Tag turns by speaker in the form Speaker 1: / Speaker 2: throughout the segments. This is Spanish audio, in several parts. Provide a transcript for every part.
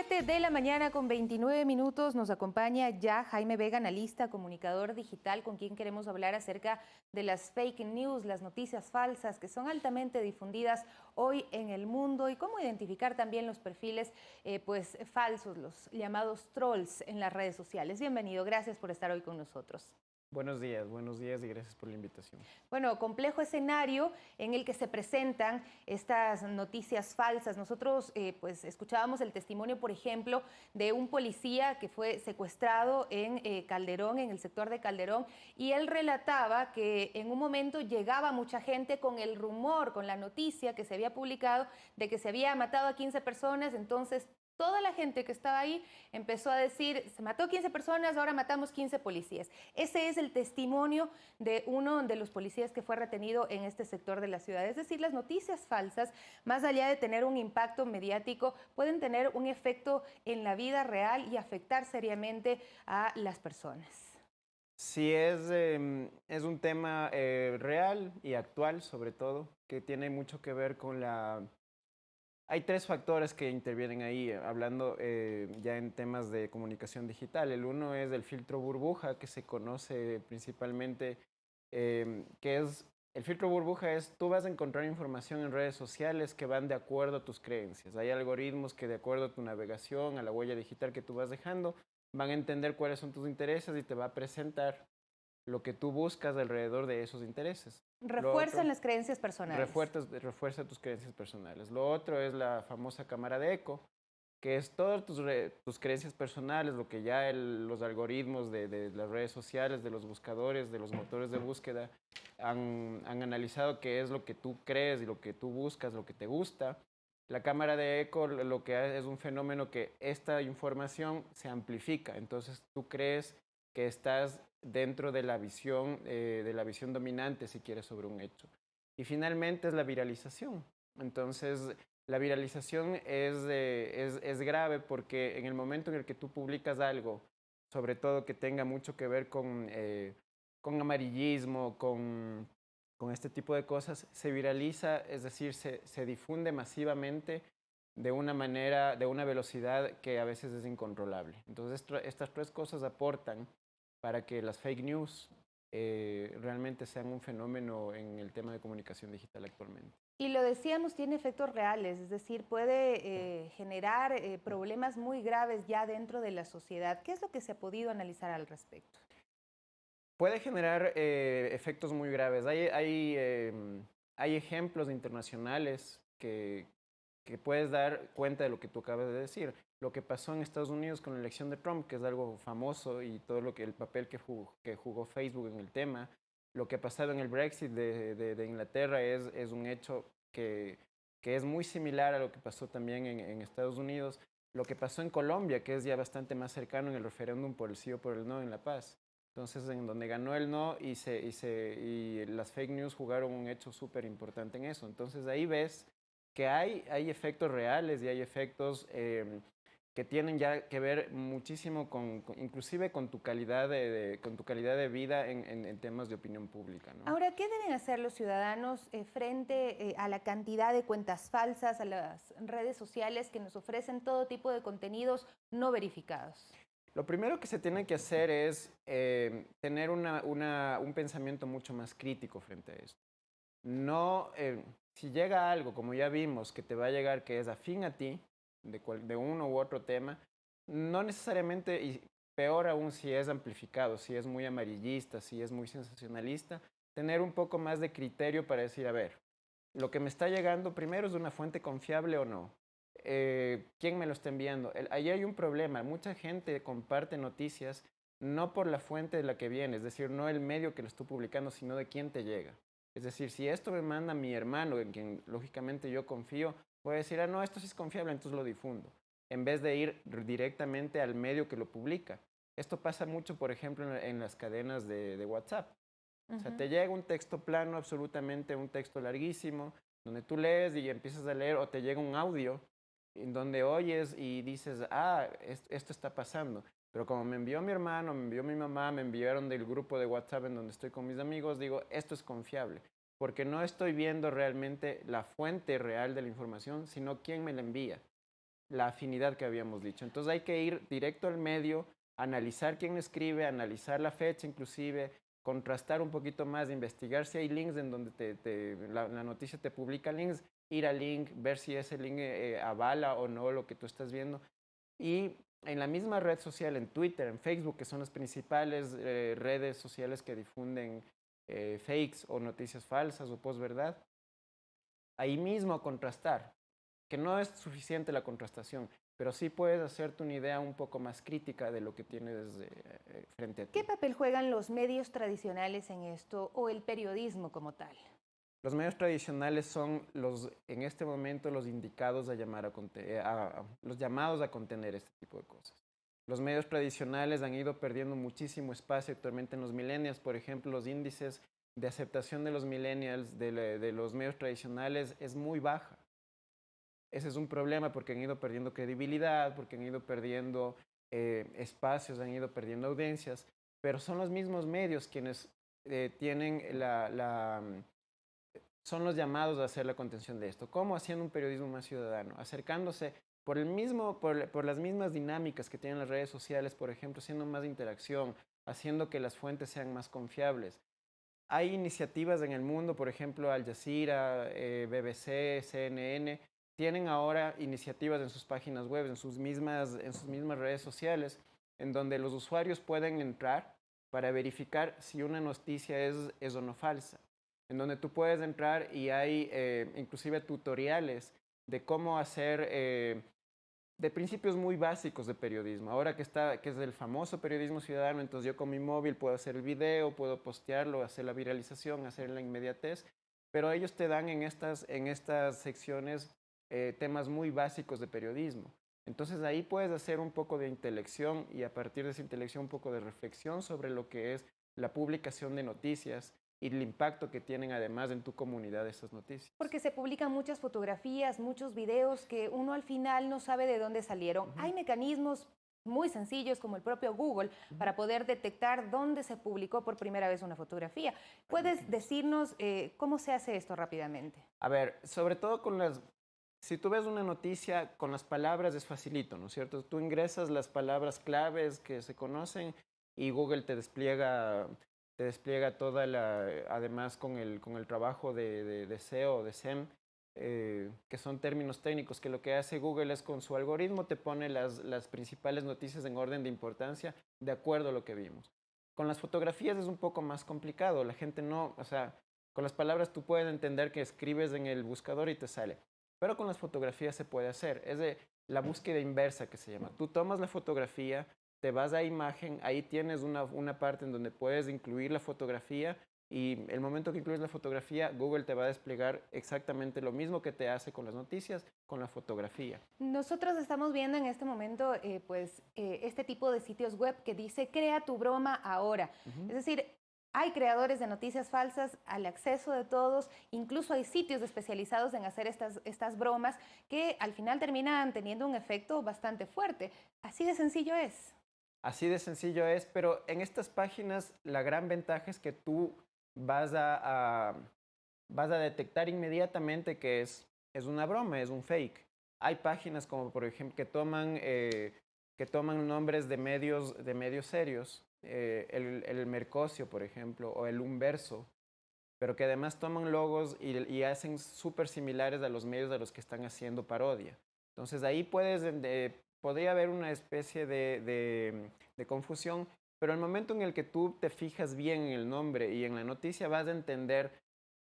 Speaker 1: 7 de la mañana con 29 minutos nos acompaña ya Jaime Vega, analista, comunicador digital, con quien queremos hablar acerca de las fake news, las noticias falsas que son altamente difundidas hoy en el mundo y cómo identificar también los perfiles falsos, los llamados trolls en las redes sociales. Bienvenido, gracias por estar hoy con nosotros.
Speaker 2: Buenos días y gracias por la invitación.
Speaker 1: Bueno, complejo escenario en el que se presentan estas noticias falsas. Nosotros escuchábamos el testimonio, por ejemplo, de un policía que fue secuestrado en Calderón, en el sector de Calderón, y él relataba que en un momento llegaba mucha gente con el rumor, con la noticia que se había publicado de que se había matado a 15 personas, entonces toda la gente que estaba ahí empezó a decir, se mató 15 personas, ahora matamos 15 policías. Ese es el testimonio de uno de los policías que fue retenido en este sector de la ciudad. Es decir, las noticias falsas, más allá de tener un impacto mediático, pueden tener un efecto en la vida real y afectar seriamente a las personas.
Speaker 2: Sí, es un tema real y actual, sobre todo, que tiene mucho que ver con la... Hay tres factores que intervienen ahí, hablando ya en temas de comunicación digital. El uno es el filtro burbuja, que se conoce principalmente, que es, el filtro burbuja es, tú vas a encontrar información en redes sociales que van de acuerdo a tus creencias. Hay algoritmos que de acuerdo a tu navegación, a la huella digital que tú vas dejando, van a entender cuáles son tus intereses y te va a presentar lo que tú buscas alrededor de esos intereses.
Speaker 1: Refuerzan las creencias personales.
Speaker 2: Refuerza tus creencias personales. Lo otro es la famosa cámara de eco, que es todas tus creencias personales, lo que ya los algoritmos de las redes sociales, de los buscadores, de los motores de búsqueda han analizado qué es lo que tú crees y lo que tú buscas, lo que te gusta. La cámara de eco lo que hace es un fenómeno que esta información se amplifica, entonces tú crees que estás dentro de la visión dominante, si quieres, sobre un hecho. Y finalmente es la viralización. Entonces, la viralización es grave porque en el momento en el que tú publicas algo, sobre todo que tenga mucho que ver con amarillismo, con este tipo de cosas, se viraliza, es decir, se difunde masivamente de una manera, de una velocidad que a veces es incontrolable. Entonces, estas tres cosas aportan para que las fake news realmente sean un fenómeno en el tema de comunicación digital actualmente.
Speaker 1: Y lo decíamos, tiene efectos reales, es decir, puede generar problemas muy graves ya dentro de la sociedad. ¿Qué es lo que se ha podido analizar al respecto?
Speaker 2: Puede generar efectos muy graves. Hay ejemplos internacionales que puedes dar cuenta de lo que tú acabas de decir. Lo que pasó en Estados Unidos con la elección de Trump, que es algo famoso, y todo el papel que jugó Facebook en el tema. Lo que ha pasado en el Brexit de Inglaterra es un hecho que es muy similar a lo que pasó también en Estados Unidos. Lo que pasó en Colombia, que es ya bastante más cercano en el referéndum por el sí o por el no en La Paz. Entonces, en donde ganó el no y las fake news jugaron un hecho súper importante en eso. Entonces, ahí ves que hay efectos reales y hay efectos que tienen ya que ver muchísimo inclusive con tu calidad de vida en temas de opinión pública, ¿no?
Speaker 1: Ahora, ¿qué deben hacer los ciudadanos frente a la cantidad de cuentas falsas, a las redes sociales que nos ofrecen todo tipo de contenidos no verificados?
Speaker 2: Lo primero que se tiene que hacer es tener un pensamiento mucho más crítico frente a esto. No, si llega algo, como ya vimos, que te va a llegar que es afín a ti, de uno u otro tema, no necesariamente, y peor aún si es amplificado, si es muy amarillista, si es muy sensacionalista, tener un poco más de criterio para decir, a ver, lo que me está llegando primero es de una fuente confiable o no. ¿Quién me lo está enviando? Ahí hay un problema. Mucha gente comparte noticias no por la fuente de la que viene, es decir, no el medio que lo estoy publicando, sino de quién te llega. Es decir, si esto me manda mi hermano, en quien lógicamente yo confío, voy a decir, no, esto sí es confiable, entonces lo difundo, en vez de ir directamente al medio que lo publica. Esto pasa mucho, por ejemplo, en las cadenas de WhatsApp. O sea, te llega un texto plano, absolutamente un texto larguísimo, donde tú lees y empiezas a leer, o te llega un audio en donde oyes y dices, esto está pasando. Pero como me envió mi hermano, me envió mi mamá, me enviaron del grupo de WhatsApp en donde estoy con mis amigos, digo, esto es confiable, porque no estoy viendo realmente la fuente real de la información, sino quién me la envía. la afinidad que habíamos dicho. Entonces hay que ir directo al medio, analizar quién escribe, analizar la fecha inclusive, contrastar un poquito más, investigar si hay links en donde la noticia te publica links, ir al link, ver si ese link avala o no lo que tú estás viendo. Y en la misma red social, en Twitter, en Facebook, que son las principales redes sociales que difunden fakes o noticias falsas o posverdad, ahí mismo contrastar, que no es suficiente la contrastación, pero sí puedes hacerte una idea un poco más crítica de lo que tienes frente a ti.
Speaker 1: ¿Qué papel juegan los medios tradicionales en esto o el periodismo como tal?
Speaker 2: Los medios tradicionales son en este momento los indicados los llamados a contener este tipo de cosas. Los medios tradicionales han ido perdiendo muchísimo espacio actualmente en los millennials. Por ejemplo, los índices de aceptación de los millennials de los medios tradicionales es muy baja. Ese es un problema porque han ido perdiendo credibilidad, porque han ido perdiendo espacios, han ido perdiendo audiencias, pero son los mismos medios quienes tienen son los llamados a hacer la contención de esto. ¿Cómo? Haciendo un periodismo más ciudadano, acercándose por las mismas dinámicas que tienen las redes sociales, por ejemplo, haciendo más interacción, haciendo que las fuentes sean más confiables. Hay iniciativas en el mundo, por ejemplo, Al Jazeera, BBC, CNN, tienen ahora iniciativas en sus páginas web, en sus mismas redes sociales, en donde los usuarios pueden entrar para verificar si una noticia es o no falsa, en donde tú puedes entrar y hay inclusive tutoriales de cómo hacer, de principios muy básicos de periodismo. Ahora que es el famoso periodismo ciudadano, entonces yo con mi móvil puedo hacer el video, puedo postearlo, hacer la viralización, hacer la inmediatez, pero ellos te dan en estas secciones temas muy básicos de periodismo. Entonces ahí puedes hacer un poco de intelección y a partir de esa intelección un poco de reflexión sobre lo que es la publicación de noticias y el impacto que tienen además en tu comunidad estas noticias.
Speaker 1: Porque se publican muchas fotografías, muchos videos que uno al final no sabe de dónde salieron. Hay mecanismos muy sencillos como el propio Google para poder detectar dónde se publicó por primera vez una fotografía. ¿Puedes decirnos cómo se hace esto rápidamente?
Speaker 2: A ver, sobre todo si tú ves una noticia con las palabras es facilito, ¿no es cierto? Tú ingresas las palabras claves que se conocen y Google te despliega además con el trabajo de SEO, de SEM, que son términos técnicos, que lo que hace Google es con su algoritmo te pone las principales noticias en orden de importancia de acuerdo a lo que vimos. Con las fotografías es un poco más complicado, la gente no, o sea, con las palabras tú puedes entender que escribes en el buscador y te sale, pero con las fotografías se puede hacer, es de la búsqueda inversa que se llama. Tú tomas la fotografía, te vas a imagen, ahí tienes una parte en donde puedes incluir la fotografía y el momento que incluyes la fotografía, Google te va a desplegar exactamente lo mismo que te hace con las noticias, con la fotografía.
Speaker 1: Nosotros estamos viendo en este momento este tipo de sitios web que dice crea tu broma ahora. Es decir, hay creadores de noticias falsas al acceso de todos, incluso hay sitios especializados en hacer estas bromas que al final terminan teniendo un efecto bastante fuerte. Así de sencillo es.
Speaker 2: Así de sencillo es, pero en estas páginas la gran ventaja es que tú vas a detectar inmediatamente que es una broma, es un fake. Hay páginas como por ejemplo que toman nombres de medios serios, el Mercosio, por ejemplo, o el Umverso, pero que además toman logos y hacen súper similares a los medios a los que están haciendo parodia. Entonces ahí podría haber una especie de confusión, pero el momento en el que tú te fijas bien en el nombre y en la noticia vas a entender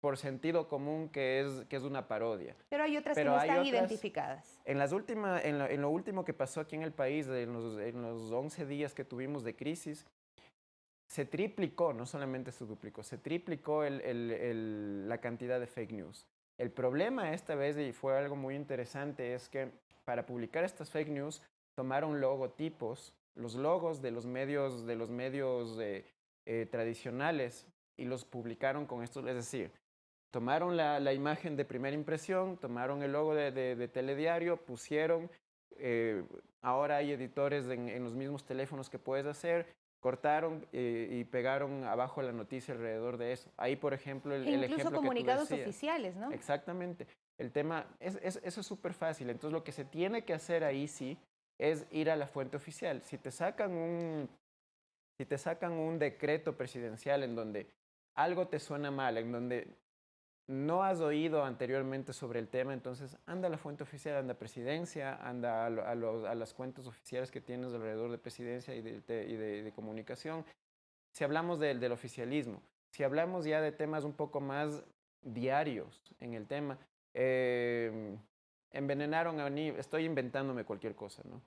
Speaker 2: por sentido común que es una parodia.
Speaker 1: Pero hay otras que no están identificadas.
Speaker 2: En lo último que pasó aquí en el país, en los 11 días que tuvimos de crisis, se triplicó, no solamente se duplicó, se triplicó la cantidad de fake news. El problema esta vez, y fue algo muy interesante, es que para publicar estas fake news tomaron logotipos, los logos de los medios tradicionales y los publicaron con estos, es decir, tomaron la imagen de primera impresión, tomaron el logo de Telediario, pusieron, ahora hay editores en los mismos teléfonos que puedes hacer, cortaron y pegaron abajo la noticia alrededor de eso. Ahí, por ejemplo, el
Speaker 1: incluso
Speaker 2: ejemplo
Speaker 1: comunicados
Speaker 2: que tú decías.
Speaker 1: oficiales, ¿no?
Speaker 2: Exactamente. El tema, eso es súper fácil. Entonces, lo que se tiene que hacer ahí sí es ir a la fuente oficial. Si te sacan un decreto presidencial en donde algo te suena mal, en donde no has oído anteriormente sobre el tema, entonces anda a la fuente oficial, anda a presidencia, anda a las cuentas oficiales que tienes alrededor de presidencia y de comunicación. Si hablamos del oficialismo, si hablamos ya de temas un poco más diarios en el tema, envenenaron a niños, estoy inventándome cualquier cosa, ¿no?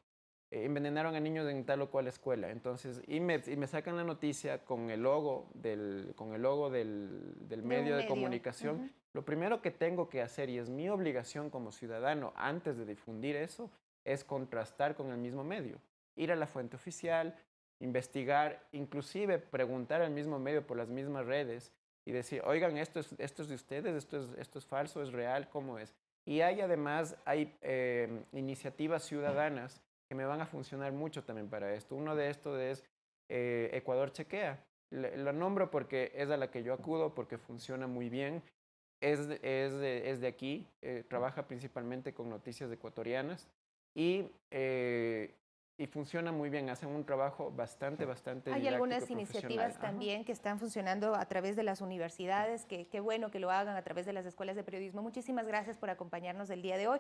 Speaker 2: Envenenaron a niños en tal o cual escuela. Entonces, y me sacan la noticia con el logo del medio de comunicación.
Speaker 1: Uh-huh.
Speaker 2: Lo primero que tengo que hacer, y es mi obligación como ciudadano antes de difundir eso, es contrastar con el mismo medio. Ir a la fuente oficial, investigar, inclusive preguntar al mismo medio por las mismas redes y decir, oigan, esto es de ustedes, esto es falso, es real, ¿cómo es? Y además hay iniciativas ciudadanas que me van a funcionar mucho también para esto. Uno de estos es Ecuador Chequea. Lo nombro porque es a la que yo acudo, porque funciona muy bien. Es de aquí, trabaja principalmente con noticias ecuatorianas y funciona muy bien, hacen un trabajo bastante
Speaker 1: Hay algunas iniciativas también que están funcionando a través de las universidades, qué bueno que lo hagan a través de las escuelas de periodismo. Muchísimas gracias por acompañarnos el día de hoy.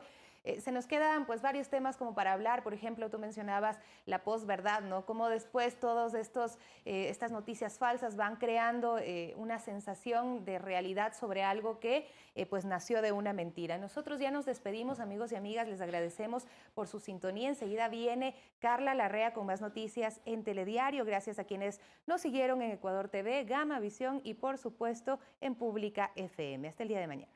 Speaker 1: Se nos quedan pues varios temas como para hablar. Por ejemplo, tú mencionabas la posverdad, ¿no? Cómo después todos estas noticias falsas van creando una sensación de realidad sobre algo que pues nació de una mentira. Nosotros ya nos despedimos, amigos y amigas, les agradecemos por su sintonía. Enseguida viene Carla Larrea con más noticias en Telediario. Gracias a quienes nos siguieron en Ecuador TV, Gama Visión y por supuesto en Pública FM. Hasta el día de mañana.